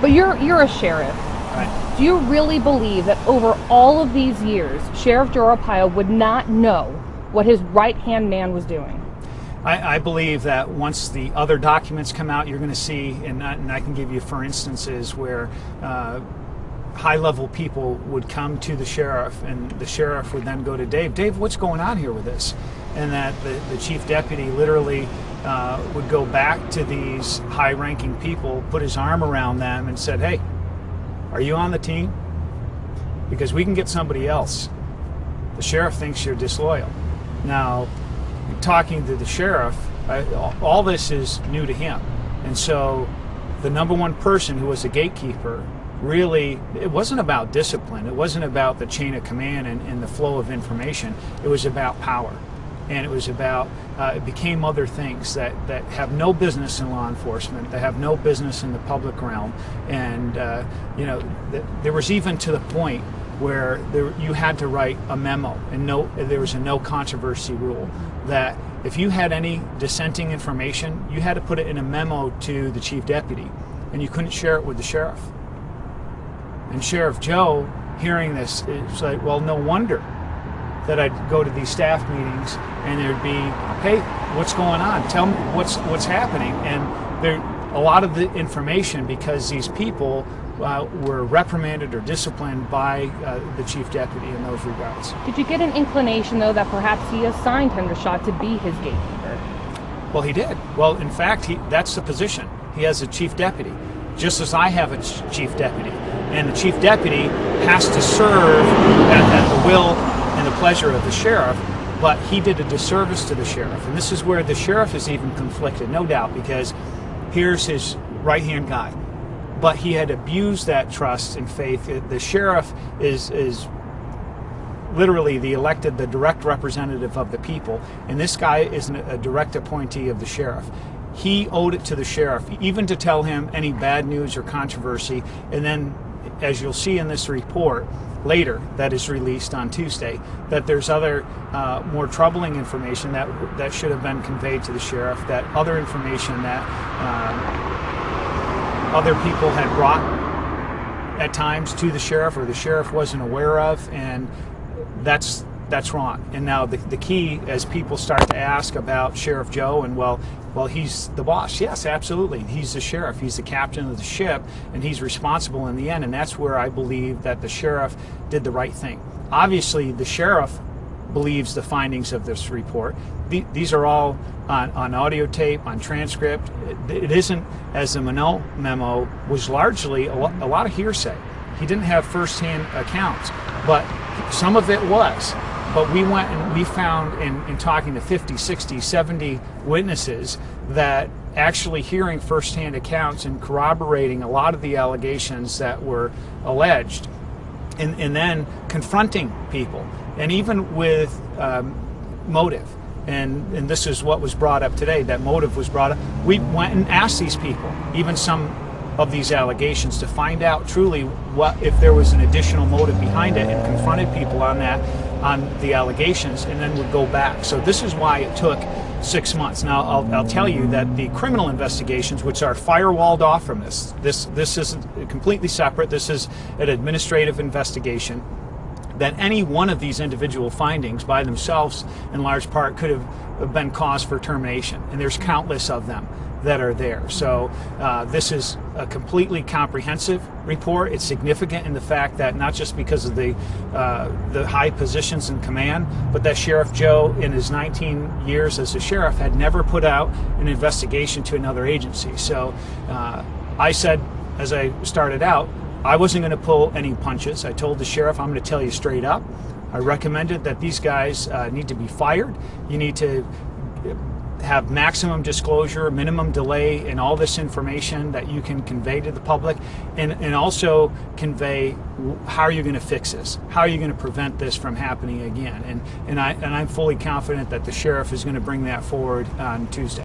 But you're a sheriff. Right. Do you really believe that over all of these years, Sheriff Joe Arpaio would not know what his right-hand man was doing? I believe that once the other documents come out, you're going to see, and I can give you for instances where high-level people would come to the sheriff, and the sheriff would then go to Dave, what's going on here with this? And that the chief deputy literally would go back to these high-ranking people, put his arm around them, and said, hey, are you on the team? Because we can get somebody else. The sheriff thinks you're disloyal. Now, talking to the sheriff, all this is new to him. And so the number one person who was a gatekeeper, really, it wasn't about discipline. It wasn't about the chain of command and the flow of information. It was about power. And it was about, it became other things that have no business in law enforcement, that have no business in the public realm. And, you know, there was even to the point where you had to write a memo, and there was a no controversy rule, that if you had any dissenting information, you had to put it in a memo to the chief deputy, and you couldn't share it with the sheriff. And Sheriff Joe, hearing this, it's like, well, no wonder that I'd go to these staff meetings and there'd be, hey, what's going on? Tell me what's happening. And there a lot of the information, because these people were reprimanded or disciplined by the chief deputy in those regards. Did you get an inclination, though, that perhaps he assigned Henry Shaw to be his gatekeeper? Well, he did. Well, in fact, that's the position. He has a chief deputy, just as I have a chief deputy. And the chief deputy has to serve at the will and the pleasure of the sheriff, but he did a disservice to the sheriff. And this is where the sheriff is even conflicted, no doubt, because here's his right-hand guy. But he had abused that trust and faith. The sheriff is literally the direct representative of the people, and this guy is a direct appointee of the sheriff. He owed it to the sheriff, even to tell him any bad news or controversy. And then, as you'll see in this report later that is released on Tuesday, that there's other more troubling information that should have been conveyed to the sheriff, that other information that other people had brought at times to the sheriff, or the sheriff wasn't aware of, and that's wrong. And now the key, as people start to ask about Sheriff Joe, and well, he's the boss. Yes, absolutely. He's the sheriff. He's the captain of the ship, and he's responsible in the end. And that's where I believe that the sheriff did the right thing. Obviously, the sheriff believes the findings of this report. These are all on audio tape, on transcript. It isn't, as the Minot memo was largely a lot of hearsay. He didn't have firsthand accounts, but some of it was. But we went and we found in talking to 50, 60, 70 witnesses that actually hearing firsthand accounts and corroborating a lot of the allegations that were alleged, and then confronting people, and even with motive. And this is what was brought up today, that motive was brought up. We went and asked these people, even some of these allegations, to find out truly what, if there was an additional motive behind it, and confronted people on that, on the allegations, and then would go back. So this is why it took 6 months. Now, I'll tell you that the criminal investigations, which are firewalled off from this is completely separate. This is an administrative investigation, that any one of these individual findings by themselves, in large part, could have been cause for termination. And there's countless of them that are there. So this is a completely comprehensive report. It's significant in the fact that not just because of the high positions in command, but that Sheriff Joe, in his 19 years as a sheriff, had never put out an investigation to another agency. So I said, as I started out, I wasn't going to pull any punches. I told the sheriff, I'm going to tell you straight up. I recommended that these guys need to be fired. You need to have maximum disclosure, minimum delay in all this information that you can convey to the public, and also convey how are you going to fix this? How are you going to prevent this from happening again? And I'm fully confident that the sheriff is going to bring that forward on Tuesday.